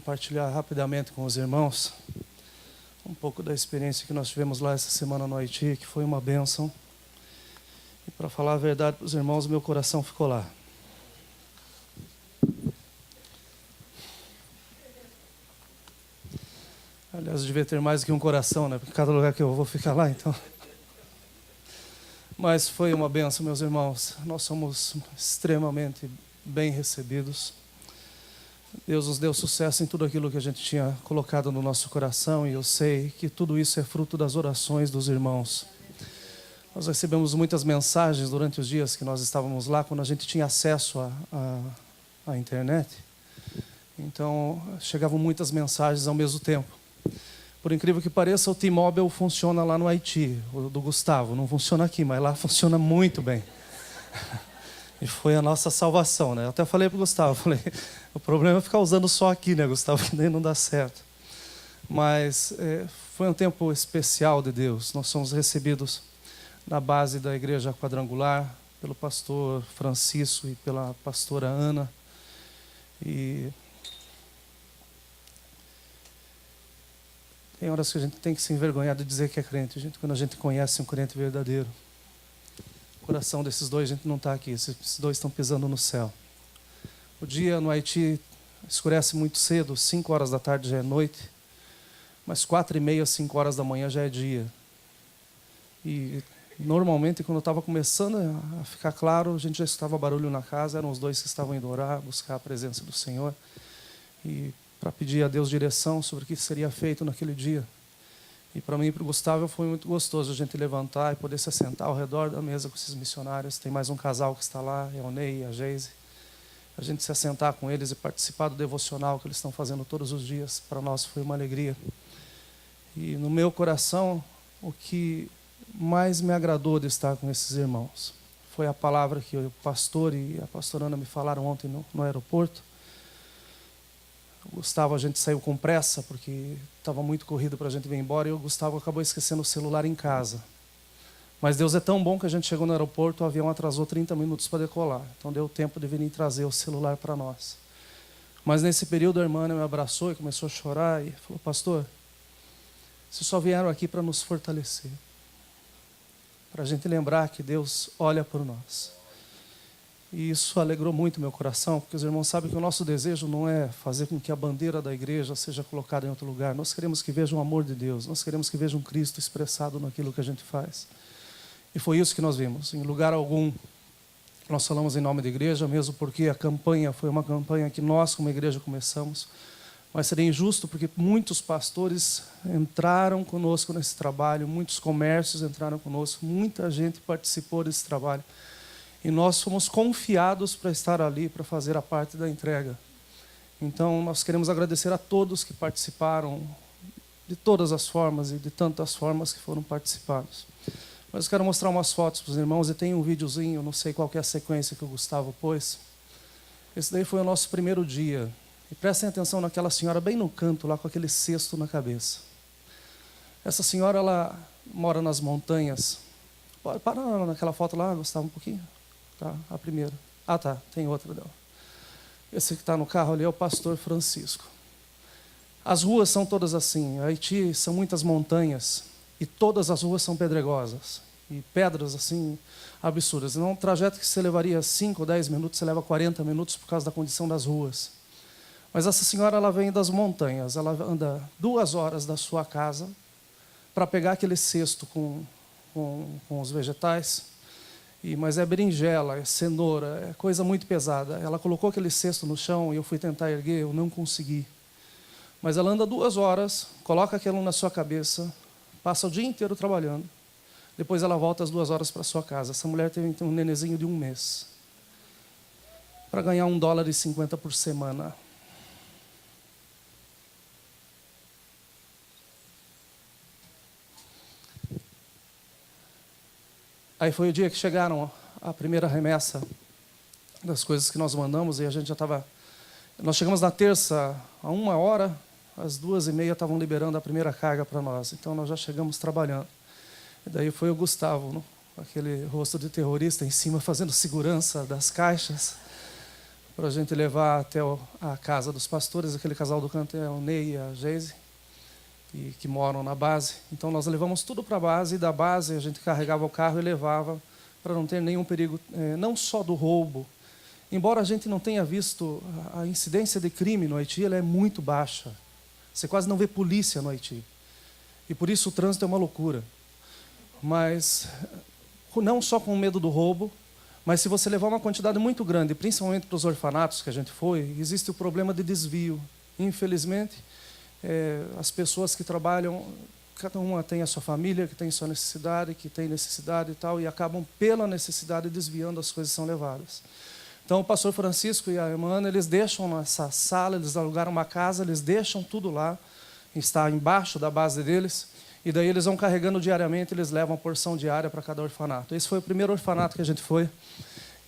compartilhar rapidamente com os irmãos um pouco da experiência que nós tivemos lá essa semana no Haiti, que foi uma bênção. E para falar a verdade para os irmãos, meu coração ficou lá. Aliás, eu devia ter mais do que um coração, né? Porque cada lugar que eu vou ficar lá, então. Mas foi uma bênção, meus irmãos. Nós somos extremamente bem recebidos. Deus nos deu sucesso em tudo aquilo que a gente tinha colocado no nosso coração, e eu sei que tudo isso é fruto das orações dos irmãos. Nós recebemos muitas mensagens durante os dias que nós estávamos lá, quando a gente tinha acesso à internet. Então, chegavam muitas mensagens ao mesmo tempo. Por incrível que pareça, o T-Mobile funciona lá no Haiti, o do Gustavo. Não funciona aqui, mas lá funciona muito bem. E foi a nossa salvação, né? Eu até falei para o Gustavo, o problema é ficar usando só aqui, né, Gustavo? Que nem não dá certo. Mas foi um tempo especial de Deus. Nós somos recebidos na base da Igreja Quadrangular, pelo pastor Francisco e pela pastora Ana. E tem horas que a gente tem que se envergonhar de dizer que é crente, quando a gente conhece um crente verdadeiro. O coração desses dois, a gente não está aqui, esses dois estão pisando no céu. O dia no Haiti escurece muito cedo, 5 horas da tarde já é noite, mas 4h30, 5 horas da manhã já é dia. E normalmente, quando estava começando a ficar claro, a gente já escutava barulho na casa, eram os dois que estavam indo orar, buscar a presença do Senhor, e para pedir a Deus direção sobre o que seria feito naquele dia. E para mim e para o Gustavo foi muito gostoso a gente levantar e poder se assentar ao redor da mesa com esses missionários. Tem mais um casal que está lá, é o Ney e a Geise. A gente se assentar com eles e participar do devocional que eles estão fazendo todos os dias, para nós foi uma alegria. E no meu coração, o que mais me agradou de estar com esses irmãos foi a palavra que o pastor e a pastora Ana me falaram ontem no aeroporto. O Gustavo, a gente saiu com pressa, porque estava muito corrido para a gente vir embora, e o Gustavo acabou esquecendo o celular em casa. Mas Deus é tão bom que a gente chegou no aeroporto, o avião atrasou 30 minutos para decolar. Então deu tempo de vir trazer o celular para nós. Mas nesse período a irmã me abraçou e começou a chorar e falou: pastor, vocês só vieram aqui para nos fortalecer, para a gente lembrar que Deus olha por nós. E isso alegrou muito meu coração, porque os irmãos sabem que o nosso desejo não é fazer com que a bandeira da igreja seja colocada em outro lugar. Nós queremos que vejam o amor de Deus, nós queremos que vejam Cristo expressado naquilo que a gente faz. E foi isso que nós vimos. Em lugar algum, nós falamos em nome da igreja, mesmo porque a campanha foi uma campanha que nós, como igreja, começamos. Mas seria injusto, porque muitos pastores entraram conosco nesse trabalho, muitos comércios entraram conosco, muita gente participou desse trabalho. E nós fomos confiados para estar ali, para fazer a parte da entrega. Então, nós queremos agradecer a todos que participaram, de todas as formas e de tantas formas que foram participados. Mas eu quero mostrar umas fotos para os irmãos, e tem um videozinho, não sei qual que é a sequência que o Gustavo pôs. Esse daí foi o nosso primeiro dia. E prestem atenção naquela senhora bem no canto, lá com aquele cesto na cabeça. Essa senhora, ela mora nas montanhas. Para naquela foto lá, Gustavo, um pouquinho. Tá, a primeira. Ah, tá, tem outra dela. Esse que está no carro ali é o pastor Francisco. As ruas são todas assim. Haiti são muitas montanhas e todas as ruas são pedregosas. E pedras assim absurdas. Então, um trajeto que você levaria 5 ou 10 minutos, você leva 40 minutos por causa da condição das ruas. Mas essa senhora, ela vem das montanhas. Ela anda 2 horas da sua casa para pegar aquele cesto com os vegetais. Mas é berinjela, é cenoura, é coisa muito pesada. Ela colocou aquele cesto no chão e eu fui tentar erguer, eu não consegui. Mas ela anda 2 horas, coloca aquilo na sua cabeça, passa o dia inteiro trabalhando. Depois ela volta às 2 horas para sua casa. Essa mulher tem um nenezinho de 1 mês. Para ganhar $1,50 por semana. Aí foi o dia que chegaram a primeira remessa das coisas que nós mandamos, e a gente já estava... Nós chegamos na terça, a 1 hora, às 2h30 estavam liberando a primeira carga para nós. Então nós já chegamos trabalhando. E daí foi o Gustavo, né? Aquele rosto de terrorista em cima, fazendo segurança das caixas, para a gente levar até a casa dos pastores. Aquele casal do canto é o Ney e a Geise, e que moram na base. Então nós levamos tudo para a base, e da base a gente carregava o carro e levava para não ter nenhum perigo, não só do roubo. Embora a gente não tenha visto a incidência de crime no Haiti, ela é muito baixa. Você quase não vê polícia no Haiti. E por isso o trânsito é uma loucura. Mas não só com medo do roubo, mas se você levar uma quantidade muito grande, principalmente para os orfanatos que a gente foi, existe o problema de desvio. Infelizmente, as pessoas que trabalham, cada uma tem a sua família, que tem sua necessidade, que tem necessidade e tal, e acabam pela necessidade desviando as coisas que são levadas. Então, o pastor Francisco e a irmã Ana, eles deixam nessa sala, eles alugaram uma casa, eles deixam tudo lá, está embaixo da base deles, e daí eles vão carregando diariamente, eles levam uma porção diária para cada orfanato. Esse foi o primeiro orfanato que a gente foi,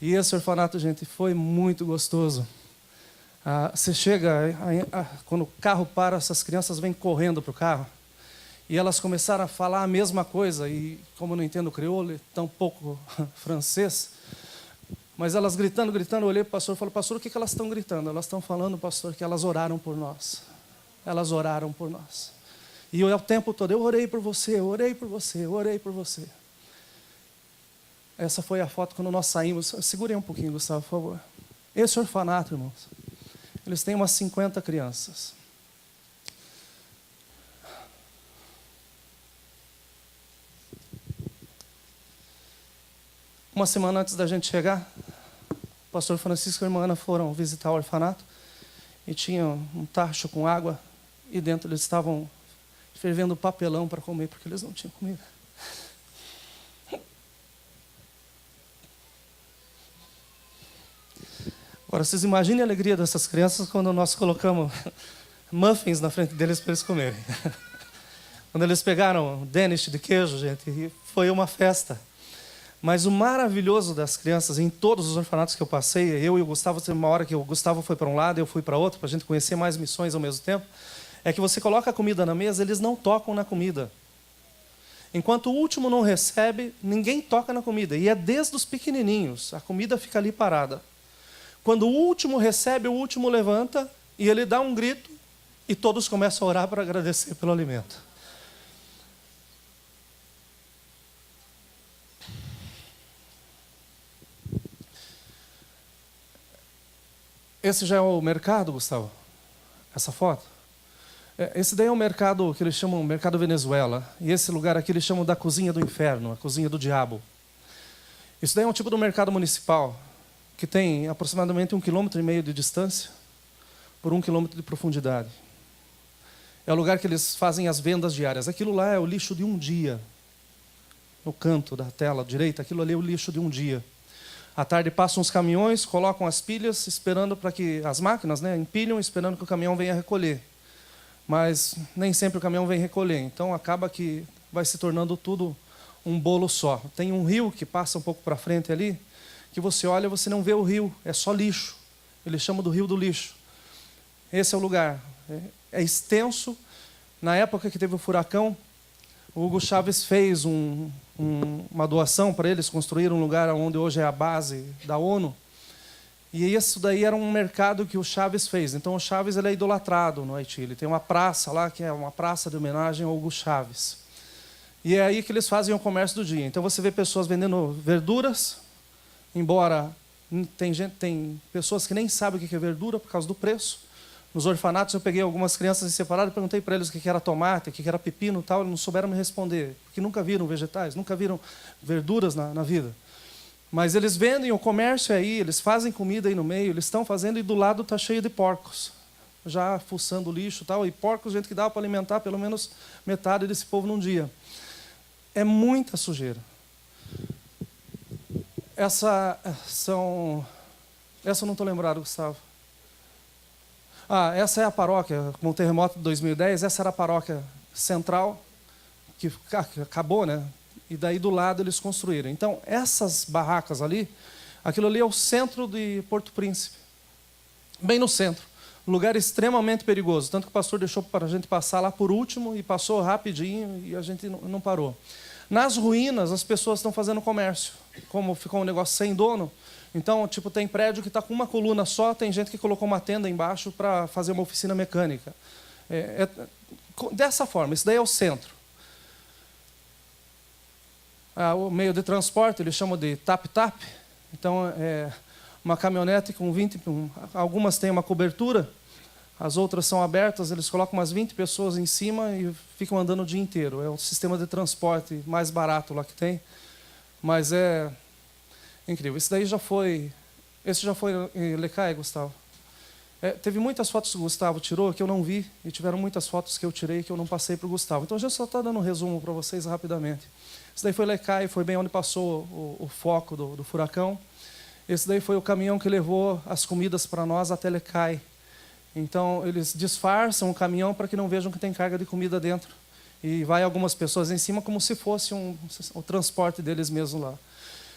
e esse orfanato, gente, foi muito gostoso. Você chega, quando o carro para, essas crianças vêm correndo para o carro, e elas começaram a falar a mesma coisa, e como eu não entendo crioulo, tão pouco francês, mas elas gritando, eu olhei para o pastor e falei, pastor, o que elas estão gritando? Elas estão falando, pastor, que elas oraram por nós. Elas oraram por nós. E eu, o tempo todo, eu orei por você, eu orei por você, eu orei por você. Essa foi a foto quando nós saímos. Segurem um pouquinho, Gustavo, por favor. Esse orfanato, irmãos, eles têm umas 50 crianças. Uma semana antes da gente chegar, o pastor Francisco e a irmã Ana foram visitar o orfanato e tinha um tacho com água e dentro eles estavam fervendo papelão para comer, porque eles não tinham comida. Agora, vocês imaginem a alegria dessas crianças quando nós colocamos muffins na frente deles para eles comerem. Quando eles pegaram Danish de queijo, gente, foi uma festa. Mas o maravilhoso das crianças, em todos os orfanatos que eu passei, eu e o Gustavo, teve uma hora que o Gustavo foi para um lado e eu fui para outro, para a gente conhecer mais missões ao mesmo tempo, é que você coloca a comida na mesa, eles não tocam na comida. Enquanto o último não recebe, ninguém toca na comida. E é desde os pequenininhos, a comida fica ali parada. Quando o último recebe, o último levanta e ele dá um grito e todos começam a orar para agradecer pelo alimento. Esse já é o mercado, Gustavo? Essa foto? Esse daí é o mercado que eles chamam Mercado Venezuela. E esse lugar aqui eles chamam da cozinha do inferno, a cozinha do diabo. Isso daí é um tipo de mercado municipal que tem aproximadamente 1,5 km de distância por 1 km de profundidade. É o lugar que eles fazem as vendas diárias. Aquilo lá é o lixo de um dia. No canto da tela direita, aquilo ali é o lixo de um dia. À tarde passam os caminhões, colocam as pilhas, esperando para que as máquinas, empilham, esperando que o caminhão venha recolher. Mas nem sempre o caminhão vem recolher, então acaba que vai se tornando tudo um bolo só. Tem um rio que passa um pouco para frente ali, que você olha e você não vê o rio, é só lixo. Eles chamam do rio do lixo. Esse é o lugar. É extenso. Na época que teve o furacão, o Hugo Chávez fez uma doação para eles construir um lugar onde hoje é a base da ONU. E isso daí era um mercado que o Chávez fez. Então o Chávez ele é idolatrado no Haiti. Ele tem uma praça lá, que é uma praça de homenagem ao Hugo Chávez. E é aí que eles fazem o comércio do dia. Então você vê pessoas vendendo verduras, embora tem pessoas que nem sabem o que é verdura por causa do preço. Nos orfanatos eu peguei algumas crianças separado e perguntei para eles o que era tomate, o que era pepino e tal, eles não souberam me responder, porque nunca viram vegetais, nunca viram verduras na vida. Mas eles vendem, o comércio é aí, eles fazem comida aí no meio, eles estão fazendo e do lado está cheio de porcos, já fuçando o lixo e tal, e porcos, gente que dava para alimentar pelo menos metade desse povo num dia. É muita sujeira. Essa eu não estou lembrado, Gustavo. Essa é a paróquia, com o terremoto de 2010, essa era a paróquia central, que acabou, né? E daí do lado eles construíram. Então, essas barracas ali, aquilo ali é o centro de Porto Príncipe. Bem no centro. Um lugar extremamente perigoso. Tanto que o pastor deixou para a gente passar lá por último e passou rapidinho e a gente não parou. Nas ruínas, as pessoas estão fazendo comércio. Como ficou um negócio sem dono, Então, tipo, tem prédio que está com uma coluna só, tem gente que colocou uma tenda embaixo para fazer uma oficina mecânica. Dessa forma, isso daí é o centro. O meio de transporte, eles chamam de tap-tap. Então, é uma caminhonete com 20... Algumas têm uma cobertura, as outras são abertas, eles colocam umas 20 pessoas em cima e ficam andando o dia inteiro. É o sistema de transporte mais barato lá que tem. Mas é incrível. Esse já foi em Lecai, Gustavo. Teve muitas fotos que o Gustavo tirou que eu não vi, e tiveram muitas fotos que eu tirei que eu não passei para o Gustavo. Então, a gente só está dando um resumo para vocês rapidamente. Esse daí foi Lecai, foi bem onde passou o foco do furacão. Esse daí foi o caminhão que levou as comidas para nós até Lecai. Então, eles disfarçam o caminhão para que não vejam que tem carga de comida dentro. E vai algumas pessoas em cima como se fosse o transporte deles mesmo lá.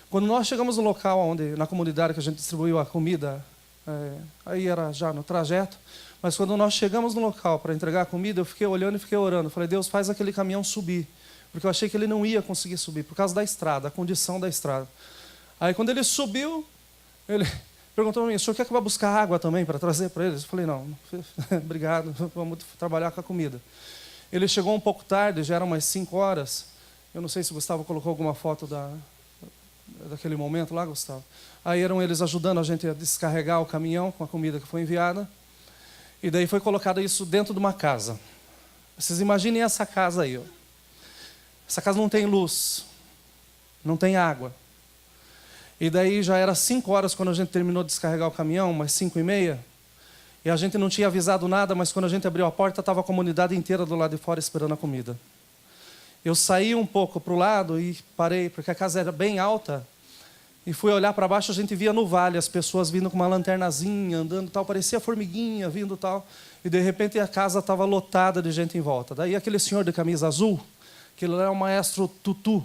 Quando nós chegamos no local, na comunidade que a gente distribuiu a comida, aí era já no trajeto, mas quando nós chegamos no local para entregar a comida, eu fiquei olhando e fiquei orando. Falei, Deus, faz aquele caminhão subir, porque eu achei que ele não ia conseguir subir, por causa da estrada, a condição da estrada. Aí quando ele subiu, ele perguntou para mim, o senhor quer que eu vá buscar água também para trazer para eles? Eu falei, não, obrigado, vamos trabalhar com a comida. Ele chegou um pouco tarde, já eram umas 5 horas. Eu não sei se o Gustavo colocou alguma foto daquele momento lá, Gustavo. Aí eram eles ajudando a gente a descarregar o caminhão com a comida que foi enviada. E daí foi colocado isso dentro de uma casa. Vocês imaginem essa casa aí. Ó. Essa casa não tem luz, não tem água. E daí já era 5 horas quando a gente terminou de descarregar o caminhão, umas 5h30. E a gente não tinha avisado nada, mas quando a gente abriu a porta, estava a comunidade inteira do lado de fora esperando a comida. Eu saí um pouco para o lado e parei, porque a casa era bem alta, e fui olhar para baixo, a gente via no vale as pessoas vindo com uma lanternazinha, andando tal, parecia formiguinha vindo tal, e de repente a casa estava lotada de gente em volta. Daí aquele senhor de camisa azul, que ele era o maestro Tutu,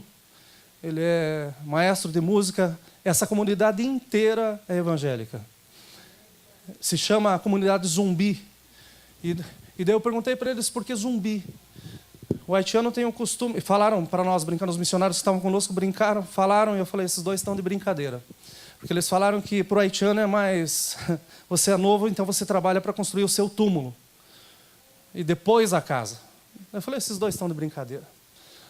ele é maestro de música, essa comunidade inteira é evangélica. Se chama a comunidade Zumbi. E daí eu perguntei para eles por que zumbi. O haitiano tem um costume... Falaram para nós, brincando, os missionários que estavam conosco brincaram, falaram, e eu falei, esses dois estão de brincadeira. Porque eles falaram que para o haitiano é mais... Você é novo, então você trabalha para construir o seu túmulo. E depois a casa. Eu falei, esses dois estão de brincadeira.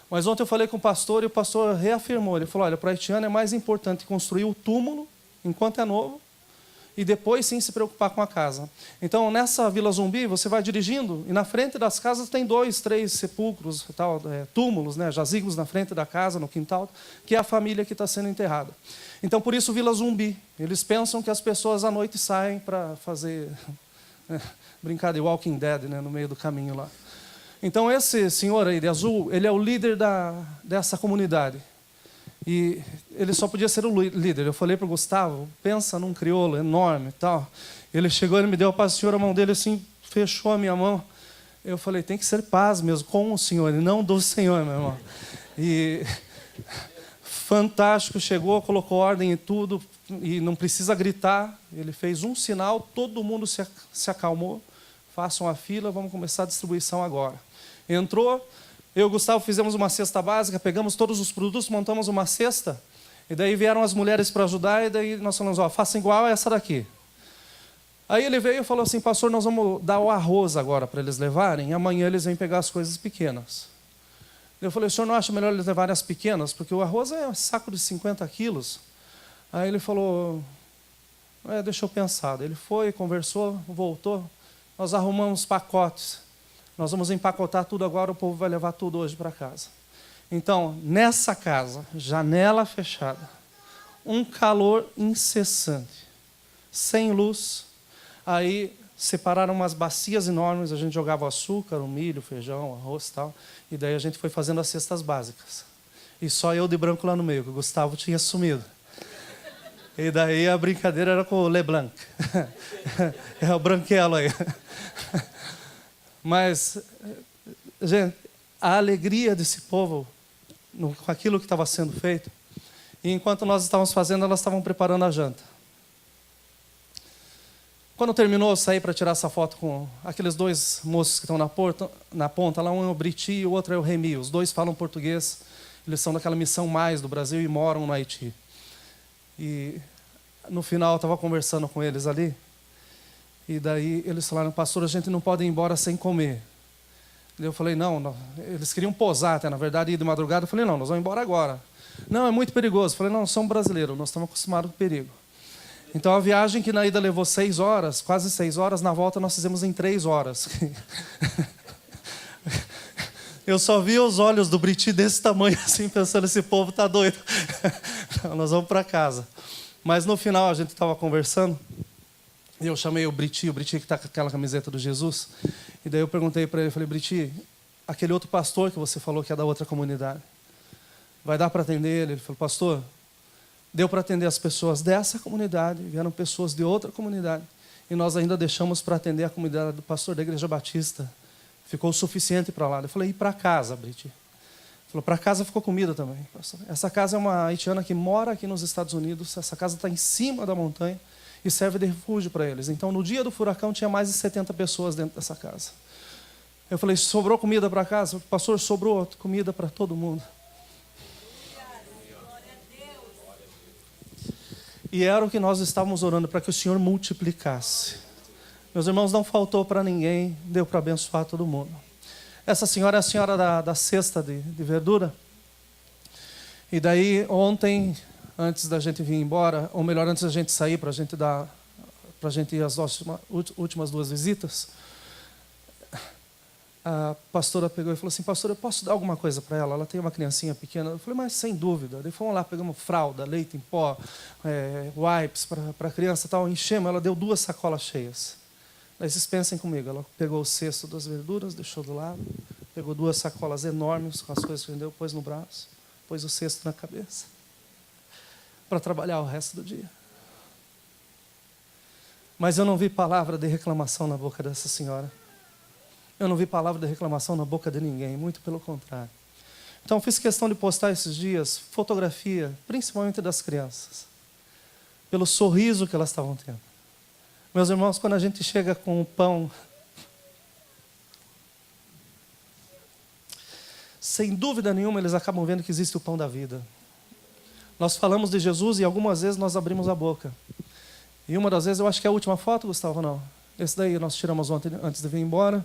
Mas ontem eu falei com o pastor, e o pastor reafirmou. Ele falou, olha, para o haitiano é mais importante construir o túmulo, enquanto é novo, e depois sim se preocupar com a casa. Então, nessa Vila Zumbi, você vai dirigindo, e na frente das casas tem 2, 3 sepulcros, túmulos, jazigos na frente da casa, no quintal, que é a família que está sendo enterrada. Então, por isso, Vila Zumbi. Eles pensam que as pessoas à noite saem para fazer brincar de Walking Dead, no meio do caminho lá. Então, esse senhor aí de azul, ele é o líder dessa comunidade. E ele só podia ser o líder. Eu falei para o Gustavo, pensa num crioulo enorme e tal. Ele chegou, ele me deu a paz do Senhor, a mão dele assim, fechou a minha mão. Eu falei, tem que ser paz mesmo, com o Senhor, e não do Senhor, meu irmão. E fantástico, chegou, colocou ordem em tudo, e não precisa gritar. Ele fez um sinal, todo mundo se acalmou. Façam a fila, vamos começar a distribuição agora. Entrou, eu e o Gustavo fizemos uma cesta básica, pegamos todos os produtos, montamos uma cesta, e daí vieram as mulheres para ajudar, e daí nós falamos, faça igual a essa daqui. Aí ele veio e falou assim, pastor, nós vamos dar o arroz agora para eles levarem, e amanhã eles vêm pegar as coisas pequenas. Eu falei, o senhor não acha melhor eles levarem as pequenas? Porque o arroz é um saco de 50 quilos. Aí ele falou, deixa eu pensar. Ele foi, conversou, voltou, nós arrumamos pacotes. Nós vamos empacotar tudo agora, o povo vai levar tudo hoje para casa. Então, nessa casa, janela fechada, um calor incessante, sem luz. Aí separaram umas bacias enormes, a gente jogava açúcar, o milho, feijão, arroz e tal. E daí a gente foi fazendo as cestas básicas. E só eu de branco lá no meio, que o Gustavo tinha sumido. E daí a brincadeira era com o Leblanc. É o branquelo aí. Mas, gente, a alegria desse povo com aquilo que estava sendo feito, e enquanto nós estávamos fazendo, elas estavam preparando a janta. Quando terminou, eu saí para tirar essa foto com aqueles 2 moços que estão na ponta, lá um é o Briti e o outro é o Remi. Os 2 falam português, eles são daquela missão mais do Brasil e moram no Haiti. E no final eu estava conversando com eles ali, e daí eles falaram, pastor, a gente não pode ir embora sem comer. Eu falei, não, eles queriam posar até, na verdade, ir de madrugada. Eu falei, não, nós vamos embora agora. Não, é muito perigoso. Eu falei, não, nós somos brasileiros, nós estamos acostumados com perigo. Então a viagem que na ida levou 6 horas, quase 6 horas, na volta nós fizemos em 3 horas. Eu só vi os olhos do Briti desse tamanho, assim, pensando, esse povo está doido. Não, nós vamos para casa. Mas no final a gente estava conversando, e eu chamei o Briti que está com aquela camiseta do Jesus, e daí eu perguntei para ele, falei, Briti, aquele outro pastor que você falou que é da outra comunidade, vai dar para atender ele? Ele falou, pastor, deu para atender as pessoas dessa comunidade, vieram pessoas de outra comunidade, e nós ainda deixamos para atender a comunidade do pastor da Igreja Batista. Ficou o suficiente para lá. Eu falei, e para casa, Briti? Ele falou, para casa ficou comida também, pastor. Essa casa é uma haitiana que mora aqui nos Estados Unidos, essa casa está em cima da montanha e serve de refúgio para eles. Então, no dia do furacão, tinha mais de 70 pessoas dentro dessa casa. Eu falei, sobrou comida para casa? Pastor, sobrou comida para todo mundo. E era o que nós estávamos orando, para que o Senhor multiplicasse. Meus irmãos, não faltou para ninguém, deu para abençoar todo mundo. Essa senhora é a senhora da cesta de verdura. E daí, ontem, antes da gente vir embora, ou melhor, antes da gente sair, para a gente ir às últimas 2 visitas, a pastora pegou e falou assim, pastor, eu posso dar alguma coisa para ela? Ela tem uma criancinha pequena. Eu falei, mas sem dúvida. Daí fomos lá, pegamos fralda, leite em pó, wipes para a criança e tal, enchemos, ela deu 2 sacolas cheias. Daí vocês pensem comigo, ela pegou o cesto das verduras, deixou do lado, pegou 2 sacolas enormes com as coisas que vendeu, pôs no braço, pôs o cesto na cabeça, para trabalhar o resto do dia. Mas eu não vi palavra de reclamação na boca dessa senhora. Eu não vi palavra de reclamação na boca de ninguém, muito pelo contrário. Então fiz questão de postar esses dias fotografia, principalmente das crianças, pelo sorriso que elas estavam tendo. Meus irmãos, quando a gente chega com o pão, sem dúvida nenhuma, eles acabam vendo que existe o pão da vida. Nós falamos de Jesus e algumas vezes nós abrimos a boca. E uma das vezes, eu acho que é a última foto, Gustavo, não. Esse daí nós tiramos ontem, antes de vir embora.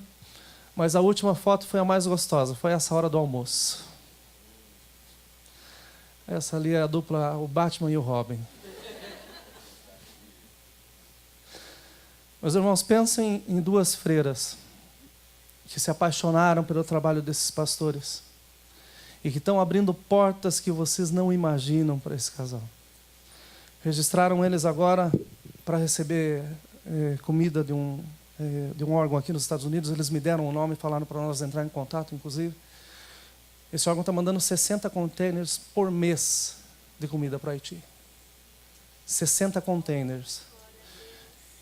Mas a última foto foi a mais gostosa, foi essa hora do almoço. Essa ali é a dupla, o Batman e o Robin. Meus irmãos, pensem em 2 freiras que se apaixonaram pelo trabalho desses pastores e que estão abrindo portas que vocês não imaginam para esse casal. Registraram eles agora para receber comida de um órgão aqui nos Estados Unidos. Eles me deram o nome e falaram para nós entrar em contato, inclusive. Esse órgão está mandando 60 containers por mês de comida para Haiti. 60 containers.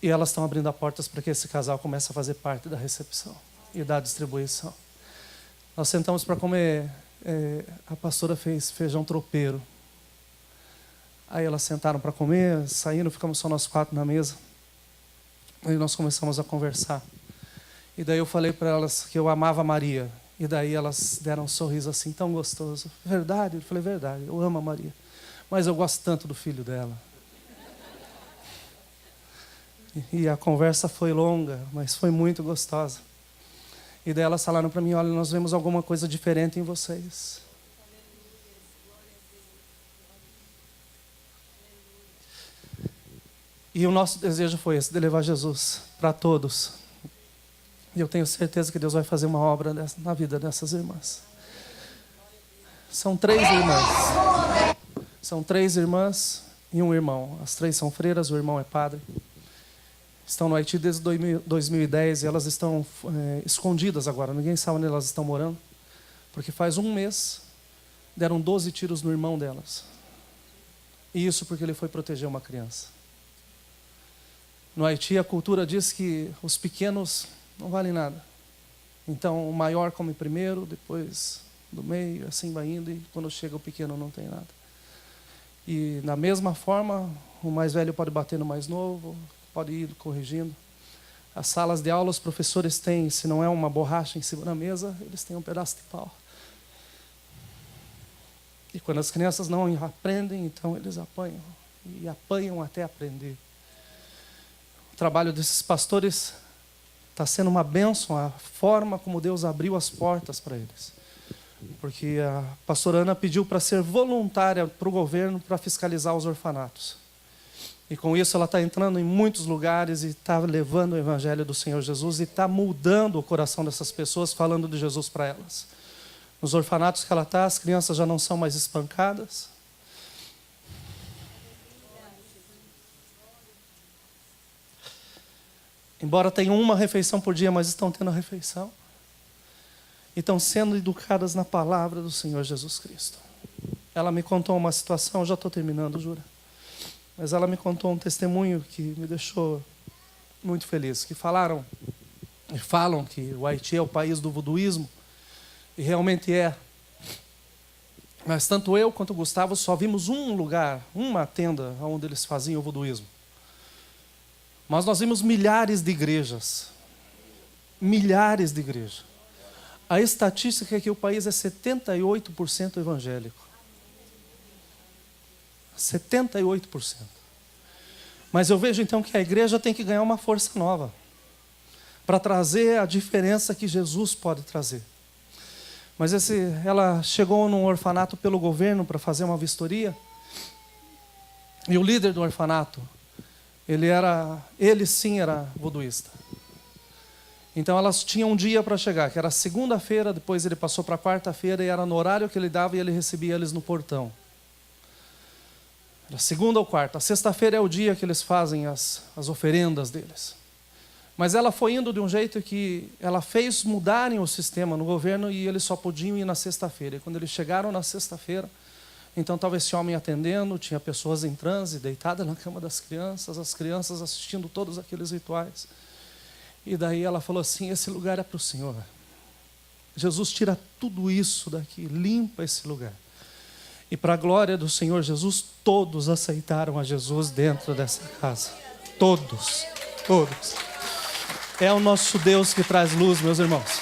E elas estão abrindo as portas para que esse casal comece a fazer parte da recepção e da distribuição. Nós sentamos para comer, a pastora fez feijão tropeiro. Aí elas sentaram para comer, saíram, ficamos só nós 4 na mesa. Aí nós começamos a conversar. E daí eu falei para elas que eu amava Maria. E daí elas deram um sorriso assim, tão gostoso. Verdade? Eu falei, verdade, eu amo a Maria. Mas eu gosto tanto do filho dela. E a conversa foi longa, mas foi muito gostosa. E daí elas falaram para mim, olha, nós vemos alguma coisa diferente em vocês. E o nosso desejo foi esse, de levar Jesus para todos. E eu tenho certeza que Deus vai fazer uma obra na vida dessas irmãs. São 3 irmãs. São 3 irmãs e um irmão. As 3 são freiras, o irmão é padre. Estão no Haiti desde 2010 e elas estão escondidas agora. Ninguém sabe onde elas estão morando. Porque faz 1 mês deram 12 tiros no irmão delas. E isso porque ele foi proteger uma criança. No Haiti a cultura diz que os pequenos não valem nada. Então o maior come primeiro, depois do meio, assim vai indo, e quando chega o pequeno não tem nada. E da mesma forma, o mais velho pode bater no mais novo, pode ir corrigindo. As salas de aula, os professores têm, se não é uma borracha em cima da mesa, eles têm um pedaço de pau. E quando as crianças não aprendem, então eles apanham. e apanham até aprender. O trabalho desses pastores está sendo uma bênção, a forma como Deus abriu as portas para eles. Porque a pastora Ana pediu para ser voluntária para o governo para fiscalizar os orfanatos. E com isso ela está entrando em muitos lugares e está levando o evangelho do Senhor Jesus e está mudando o coração dessas pessoas, falando de Jesus para elas. Nos orfanatos que ela está, as crianças já não são mais espancadas. Embora tenham uma refeição por dia, mas estão tendo a refeição. E estão sendo educadas na palavra do Senhor Jesus Cristo. Ela me contou uma situação, já estou terminando, jura. Mas ela me contou um testemunho que me deixou muito feliz. Que falam que o Haiti é o país do voduísmo. E realmente é. Mas tanto eu quanto o Gustavo só vimos um lugar, uma tenda onde eles faziam o voduísmo. Mas nós vimos milhares de igrejas. Milhares de igrejas. A estatística é que o país é 78% evangélico. 78%. Mas eu vejo então que a igreja tem que ganhar uma força nova para trazer a diferença que Jesus pode trazer. Mas ela chegou num orfanato pelo governo para fazer uma vistoria. E o líder do orfanato, ele sim era voduísta. Então elas tinham um dia para chegar, que era segunda-feira, depois ele passou para quarta-feira, e era no horário que ele dava e ele recebia eles no portão. Era segunda ou quarta. A sexta-feira é o dia que eles fazem as oferendas deles. Mas ela foi indo de um jeito que ela fez mudarem o sistema no governo e eles só podiam ir na sexta-feira. E quando eles chegaram na sexta-feira, então estava esse homem atendendo, tinha pessoas em transe, deitadas na cama das crianças, as crianças assistindo todos aqueles rituais. E daí ela falou assim, esse lugar é para o Senhor. Jesus tira tudo isso daqui, limpa esse lugar. E para a glória do Senhor Jesus, todos aceitaram a Jesus dentro dessa casa. Todos, todos. É o nosso Deus que traz luz, meus irmãos.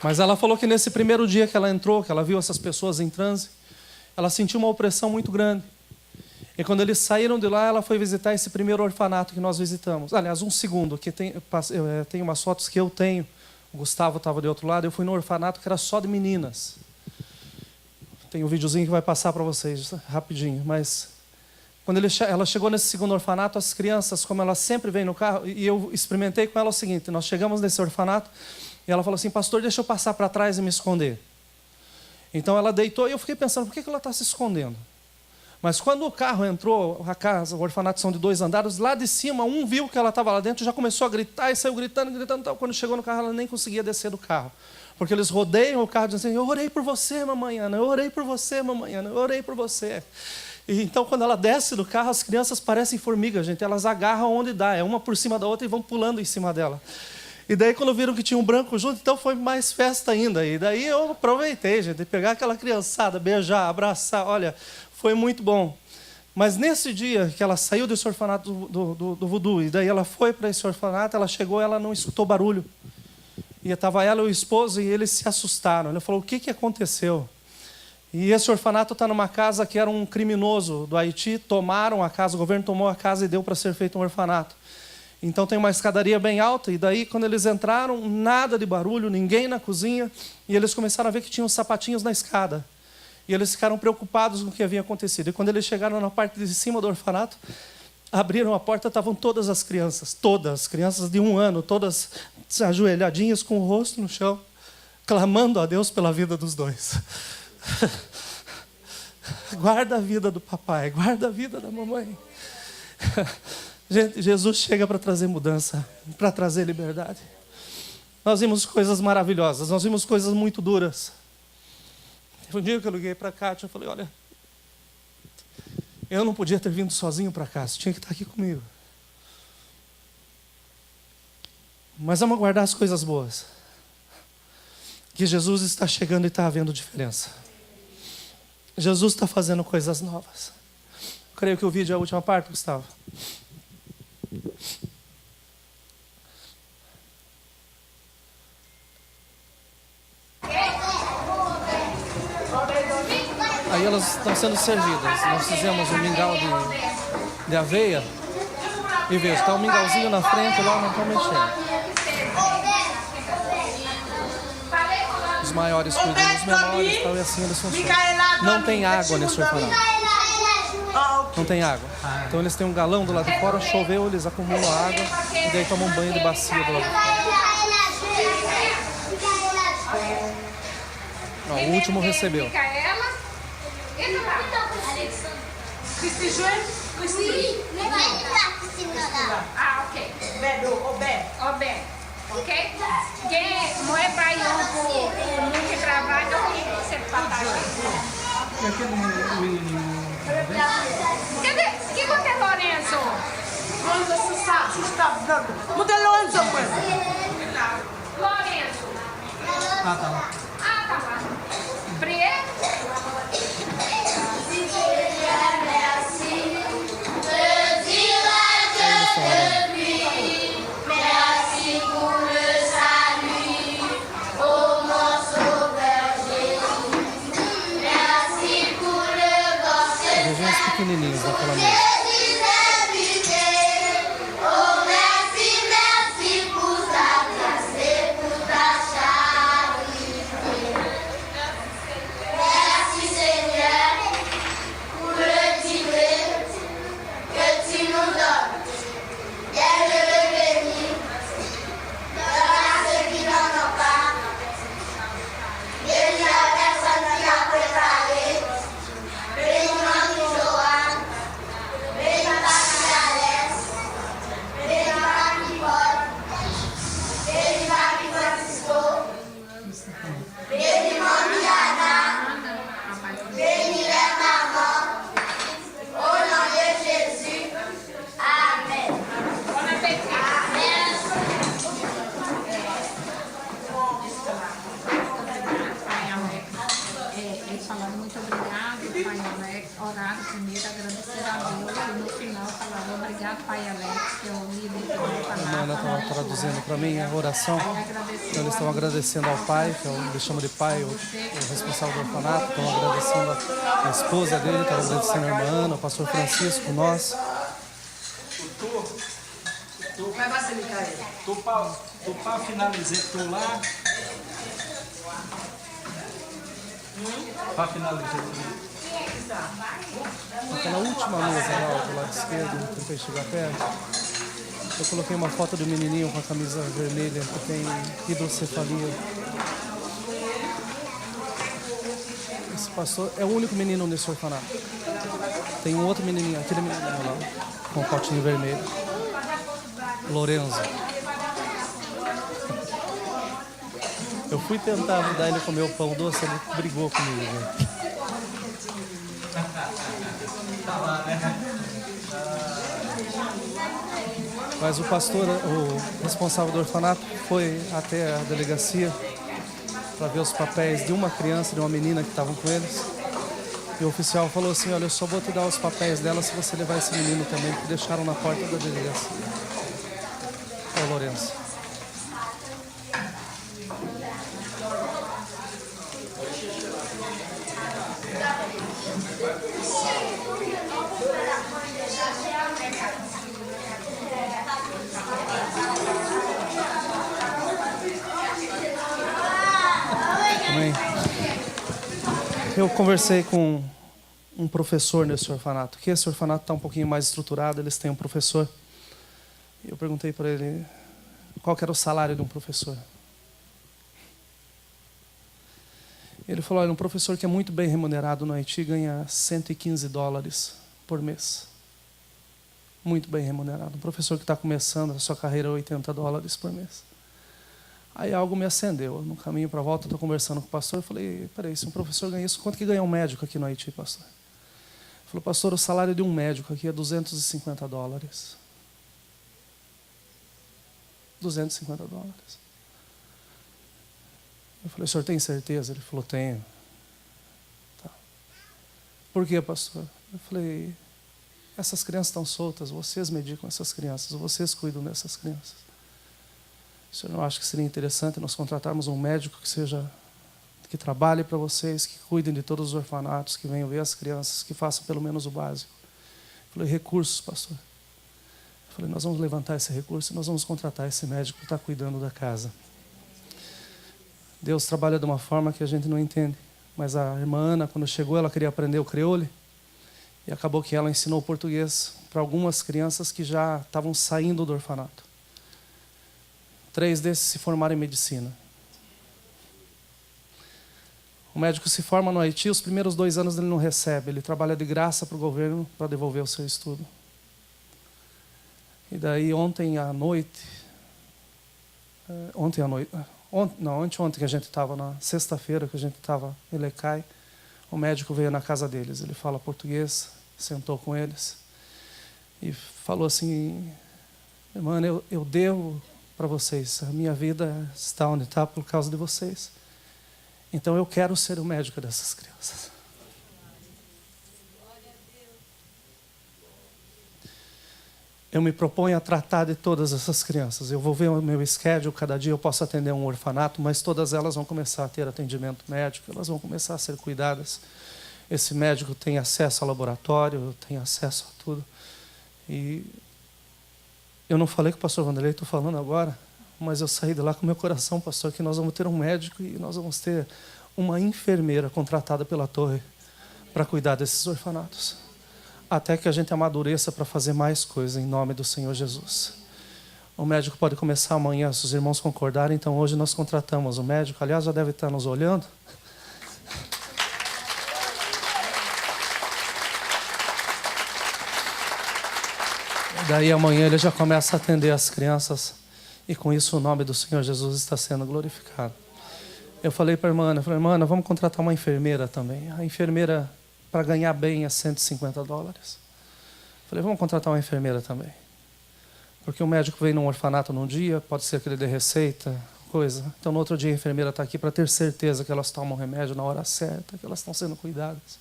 Mas ela falou que nesse primeiro dia que ela entrou, que ela viu essas pessoas em transe, ela sentiu uma opressão muito grande. E quando eles saíram de lá, ela foi visitar esse primeiro orfanato que nós visitamos. Aliás, um segundo, que tem umas fotos que eu tenho. O Gustavo estava do outro lado. Eu fui no orfanato que era só de meninas. Tem um videozinho que vai passar para vocês rapidinho. Mas quando ela chegou nesse segundo orfanato, as crianças, como elas sempre vêm no carro, e eu experimentei com ela o seguinte, nós chegamos nesse orfanato e ela falou assim, pastor, deixa eu passar para trás e me esconder. Então ela deitou e eu fiquei pensando, por que ela está se escondendo? Mas quando o carro entrou, a casa, o orfanato são de 2 andares, lá de cima, um viu que ela estava lá dentro, já começou a gritar e saiu gritando. Quando chegou no carro, ela nem conseguia descer do carro. Porque eles rodeiam o carro dizendo assim, eu orei por você, mamãe Ana, eu orei por você, mamãe Ana, eu orei por você. E então, quando ela desce do carro, as crianças parecem formigas, gente. Elas agarram onde dá, é uma por cima da outra e vão pulando em cima dela. E daí, quando viram que tinha um branco junto, então foi mais festa ainda. E daí eu aproveitei, gente, de pegar aquela criançada, beijar, abraçar, olha... Foi muito bom. Mas nesse dia que ela saiu desse orfanato do voodoo, e daí ela foi para esse orfanato, ela chegou, ela não escutou barulho. E estava ela e o esposo, e eles se assustaram. Ele falou, o que aconteceu? E esse orfanato está numa casa que era um criminoso do Haiti, tomaram a casa, o governo tomou a casa e deu para ser feito um orfanato. Então tem uma escadaria bem alta, e daí quando eles entraram, nada de barulho, ninguém na cozinha, e eles começaram a ver que tinham sapatinhos na escada. E eles ficaram preocupados com o que havia acontecido. E quando eles chegaram na parte de cima do orfanato, abriram a porta, estavam todas as crianças de 1 ano, todas ajoelhadinhas com o rosto no chão, clamando a Deus pela vida dos dois. Guarda a vida do papai, guarda a vida da mamãe. Gente, Jesus chega para trazer mudança, para trazer liberdade. Nós vimos coisas maravilhosas, nós vimos coisas muito duras. Um dia que eu liguei para a Kátia, eu falei, olha, eu não podia ter vindo sozinho para cá, você tinha que estar aqui comigo. Mas vamos guardar as coisas boas. Que Jesus está chegando e está havendo diferença. Jesus está fazendo coisas novas. Eu creio que o vídeo é a última parte, Gustavo. Aí aí elas estão sendo servidas. Nós fizemos um mingau de aveia. E veja, está um mingauzinho na frente, lá não estão mexendo. Os maiores cuidam dos menores, tal, e assim eles funcionam. Não tem água nesse orfanato. Não tem água. Então eles têm um galão do lado de fora, choveu, eles acumulam água e daí tomam um banho de bacia do lado de fora. Não, o último recebeu. Ah, ok. Obé. Ok? Que não é para ir nunca trabalho, você papai. Cadê? Que você é Lorenzo? Muda Lorenzo, pues. Lorenzo. Ah, tá lá. Ah, tá lá. Brie? Vejam os pequenininhos daquela mesa. Falaram muito obrigado, pai Alex. Oraram primeiro, agradecer a Deus. E no final falaram obrigado, pai Alex, que eu li muito do A Ana estava traduzindo para mim a oração. Então eles estão agradecendo ao pai, que eles chamam de pai, o responsável do orfanato. Estão agradecendo a esposa dele, estão agradecendo a irmã Ana, o pastor Francisco, nós. Tu para finalizar, tu lá. Para finalizar, Aquela última mesa lá, do lado esquerdo, eu tentei chegar perto. Eu coloquei uma foto do menininho com a camisa vermelha que tem hidrocefalia. Esse pastor é o único menino nesse orfanato. Tem um outro menininho, aquele menininho lá, com o potinho vermelho. Lorenzo. Eu fui tentar ajudar ele a comer o pão doce, ele brigou comigo, velho. Mas o pastor, o responsável do orfanato, foi até a delegacia para ver os papéis de uma criança, de uma menina que estavam com eles. E o oficial falou assim: olha, eu só vou te dar os papéis dela se você levar esse menino também, que deixaram na porta da delegacia. É o Lourenço. Amém. Eu conversei com um professor nesse orfanato, que esse orfanato está um pouquinho mais estruturado, eles têm um professor. E eu perguntei para ele qual que era o salário de um professor. Ele falou: olha, um professor que é muito bem remunerado no Haiti ganha $115 por mês. Muito bem remunerado. Um professor que está começando a sua carreira, $80 por mês. Aí algo me acendeu. No caminho para a volta, estou conversando com o pastor. Eu falei: peraí, se um professor ganha isso, quanto que ganha um médico aqui no Haiti, pastor? Ele falou: pastor, o salário de um médico aqui é $250. $250. Eu falei: o senhor tem certeza? Ele falou: tenho. Tá. Por quê, pastor? Eu falei: essas crianças estão soltas, vocês medicam essas crianças, vocês cuidam dessas crianças. O senhor não acha que seria interessante nós contratarmos um médico que seja que trabalhe para vocês, que cuidem de todos os orfanatos, que venham ver as crianças, que façam pelo menos o básico. Eu falei, recursos, pastor. Eu falei, nós vamos levantar esse recurso e nós vamos contratar esse médico que está cuidando da casa. Deus trabalha de uma forma que a gente não entende. Mas a irmã Ana, quando chegou, ela queria aprender o crioulo. E acabou que ela ensinou o português para algumas crianças que já estavam saindo do orfanato. 3 desses se formaram em medicina. O médico se forma no Haiti, os primeiros 2 anos ele não recebe. Ele trabalha de graça para o governo para devolver o seu estudo. E daí ontem à noite... Ontem que a gente estava, na sexta-feira que a gente estava em Lecai, o médico veio na casa deles. Ele fala português, sentou com eles e falou assim, irmã, eu devo para vocês, a minha vida está onde está por causa de vocês. Então eu quero ser o médico dessas crianças. Eu me proponho a tratar de todas essas crianças. Eu vou ver o meu schedule, cada dia eu posso atender um orfanato, mas todas elas vão começar a ter atendimento médico, elas vão começar a ser cuidadas. Esse médico tem acesso ao laboratório, tem acesso a tudo. E eu não falei com o pastor Vanderlei, estou falando agora, mas eu saí de lá com o meu coração, pastor, que nós vamos ter um médico e nós vamos ter uma enfermeira contratada pela torre para cuidar desses orfanatos. Até que a gente amadureça para fazer mais coisas em nome do Senhor Jesus. O médico pode começar amanhã, se os irmãos concordarem. Então hoje nós contratamos o médico. Aliás, já deve estar nos olhando. Daí amanhã ele já começa a atender as crianças. E com isso o nome do Senhor Jesus está sendo glorificado. Eu falei para a irmã, irmã, vamos contratar uma enfermeira também. A enfermeira... para ganhar bem é $150. Falei, vamos contratar uma enfermeira também. Porque o médico vem num orfanato num dia, pode ser que ele dê receita, coisa. Então no outro dia a enfermeira está aqui para ter certeza que elas tomam remédio na hora certa, que elas estão sendo cuidadas.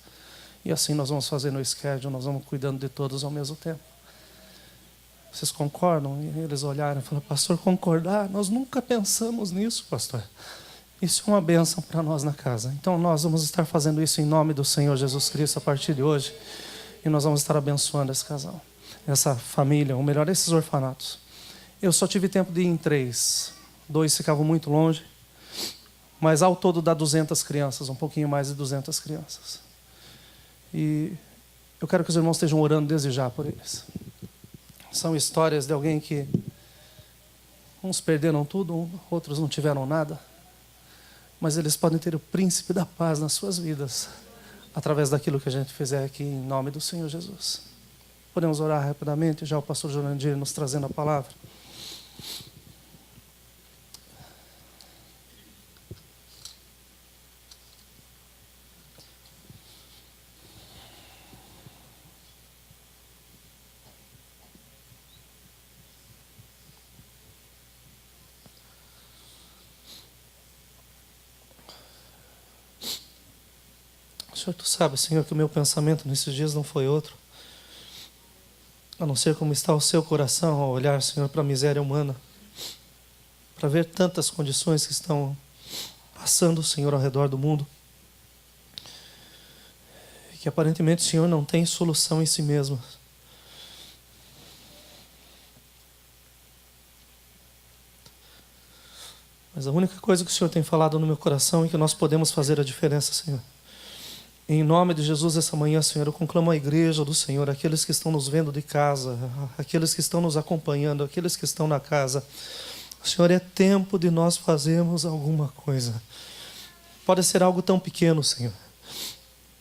E assim nós vamos fazer no schedule, nós vamos cuidando de todos ao mesmo tempo. Vocês concordam? E eles olharam e falaram, pastor, concordar? Nós nunca pensamos nisso, pastor. Isso é uma bênção para nós na casa. Então nós vamos estar fazendo isso em nome do Senhor Jesus Cristo a partir de hoje. E nós vamos estar abençoando esse casal, essa família, ou melhor, esses orfanatos. Eu só tive tempo de ir em 3. 2 ficavam muito longe. Mas ao todo dá 200 crianças, um pouquinho mais de 200 crianças. E eu quero que os irmãos estejam orando desde já por eles. São histórias de alguém que uns perderam tudo, outros não tiveram nada. Mas eles podem ter o príncipe da paz nas suas vidas, através daquilo que a gente fizer aqui em nome do Senhor Jesus. Podemos orar rapidamente, já o pastor Jurandir nos trazendo a palavra. Senhor, Tu sabes, Senhor, que o meu pensamento nesses dias não foi outro, a não ser como está o seu coração ao olhar, Senhor, para a miséria humana, para ver tantas condições que estão passando, Senhor, ao redor do mundo, e que aparentemente, Senhor, não tem solução em si mesmo. Mas a única coisa que o Senhor tem falado no meu coração é que nós podemos fazer a diferença, Senhor. Em nome de Jesus, essa manhã, Senhor, eu conclamo a igreja do Senhor, aqueles que estão nos vendo de casa, aqueles que estão nos acompanhando, aqueles que estão na casa. Senhor, é tempo de nós fazermos alguma coisa. Pode ser algo tão pequeno, Senhor.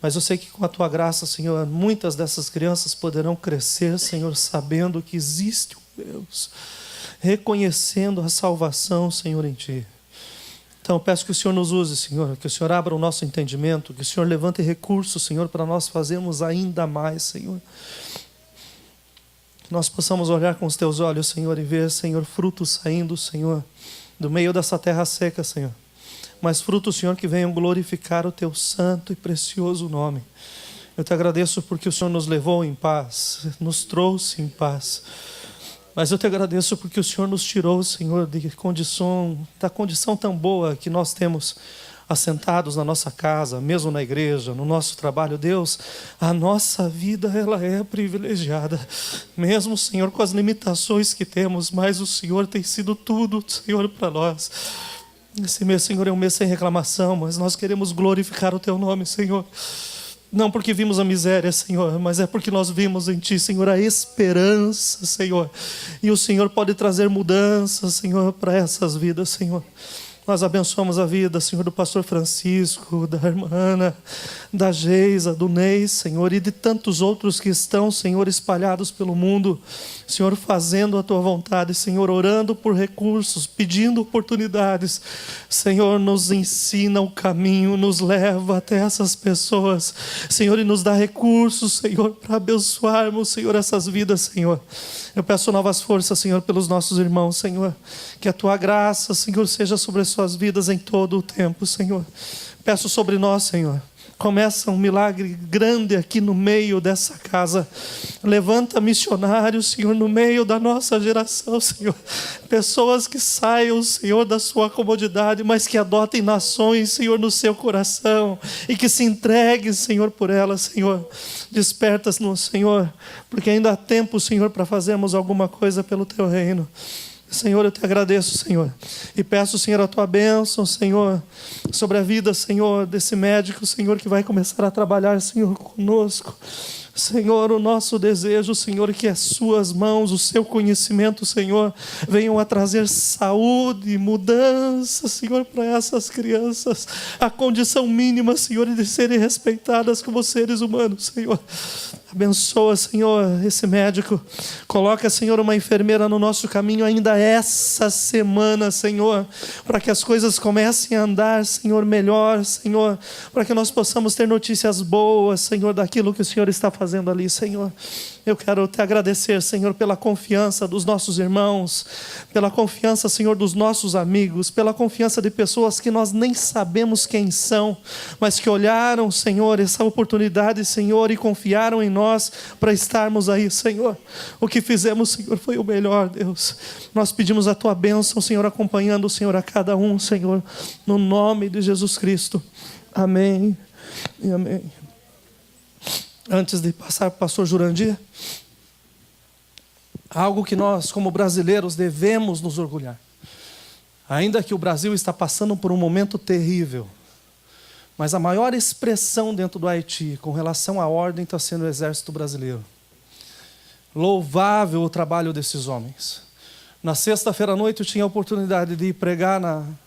Mas eu sei que com a Tua graça, Senhor, muitas dessas crianças poderão crescer, Senhor, sabendo que existe um Deus, reconhecendo a salvação, Senhor, em Ti. Então, eu peço que o Senhor nos use, Senhor, que o Senhor abra o nosso entendimento, que o Senhor levante recursos, Senhor, para nós fazermos ainda mais, Senhor. Que nós possamos olhar com os Teus olhos, Senhor, e ver, Senhor, frutos saindo, Senhor, do meio dessa terra seca, Senhor. Mas frutos, Senhor, que venham glorificar o Teu santo e precioso nome. Eu Te agradeço porque o Senhor nos levou em paz, nos trouxe em paz. Mas eu Te agradeço porque o Senhor nos tirou, Senhor, da condição tão boa que nós temos assentados na nossa casa, mesmo na igreja, no nosso trabalho, Deus, a nossa vida ela é privilegiada. Mesmo, Senhor, com as limitações que temos, mas o Senhor tem sido tudo, Senhor, para nós. Esse mês, Senhor, é um mês sem reclamação, mas nós queremos glorificar o Teu nome, Senhor. Não porque vimos a miséria, Senhor, mas é porque nós vimos em Ti, Senhor, a esperança, Senhor. E o Senhor pode trazer mudanças, Senhor, para essas vidas, Senhor. Nós abençoamos a vida, Senhor, do pastor Francisco, da irmã Ana, da Geisa, do Ney, Senhor, e de tantos outros que estão, Senhor, espalhados pelo mundo. Senhor, fazendo a Tua vontade, Senhor, orando por recursos, pedindo oportunidades. Senhor, nos ensina o caminho, nos leva até essas pessoas. Senhor, e nos dá recursos, Senhor, para abençoarmos, Senhor, essas vidas, Senhor. Eu peço novas forças, Senhor, pelos nossos irmãos, Senhor. Que a Tua graça, Senhor, seja sobre as suas vidas em todo o tempo, Senhor. Peço sobre nós, Senhor. Começa um milagre grande aqui no meio dessa casa. Levanta missionários, Senhor, no meio da nossa geração, Senhor. Pessoas que saiam, Senhor, da sua comodidade, mas que adotem nações, Senhor, no seu coração. E que se entreguem, Senhor, por elas, Senhor. Desperta-nos, Senhor, porque ainda há tempo, Senhor, para fazermos alguma coisa pelo Teu reino. Senhor, eu Te agradeço, Senhor, e peço, Senhor, a Tua bênção, Senhor, sobre a vida, Senhor, desse médico, Senhor, que vai começar a trabalhar, Senhor, conosco. Senhor, o nosso desejo, Senhor, que as Suas mãos, o Seu conhecimento, Senhor, venham a trazer saúde, mudança, Senhor, para essas crianças. A condição mínima, Senhor, de serem respeitadas como seres humanos, Senhor. Abençoa, Senhor, esse médico. Coloca, Senhor, uma enfermeira no nosso caminho ainda essa semana, Senhor, para que as coisas comecem a andar, Senhor, melhor, Senhor, para que nós possamos ter notícias boas, Senhor, daquilo que o Senhor está fazendo ali, Senhor. Eu quero Te agradecer, Senhor, pela confiança dos nossos irmãos, pela confiança, Senhor, dos nossos amigos, pela confiança de pessoas que nós nem sabemos quem são, mas que olharam, Senhor, essa oportunidade, Senhor, e confiaram em nós para estarmos aí, Senhor. O que fizemos, Senhor, foi o melhor, Deus. Nós pedimos a Tua bênção, Senhor, acompanhando, Senhor, a cada um, Senhor, no nome de Jesus Cristo. Amém e amém. Antes de passar para o pastor Jurandir, algo que nós, como brasileiros, devemos nos orgulhar. Ainda que o Brasil está passando por um momento terrível, mas a maior expressão dentro do Haiti com relação à ordem está sendo o exército brasileiro. Louvável o trabalho desses homens. Na sexta-feira à noite eu tinha a oportunidade de ir pregar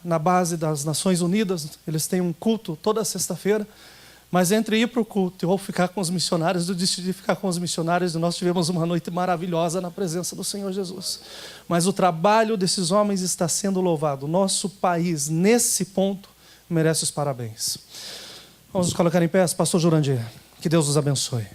na base das Nações Unidas. Eles têm um culto toda sexta-feira. Mas entre ir para o culto ou ficar com os missionários, eu decidi ficar com os missionários e nós tivemos uma noite maravilhosa na presença do Senhor Jesus. Mas o trabalho desses homens está sendo louvado. Nosso país, nesse ponto, merece os parabéns. Vamos nos colocar em pé, pastor Jurandir. Que Deus os abençoe.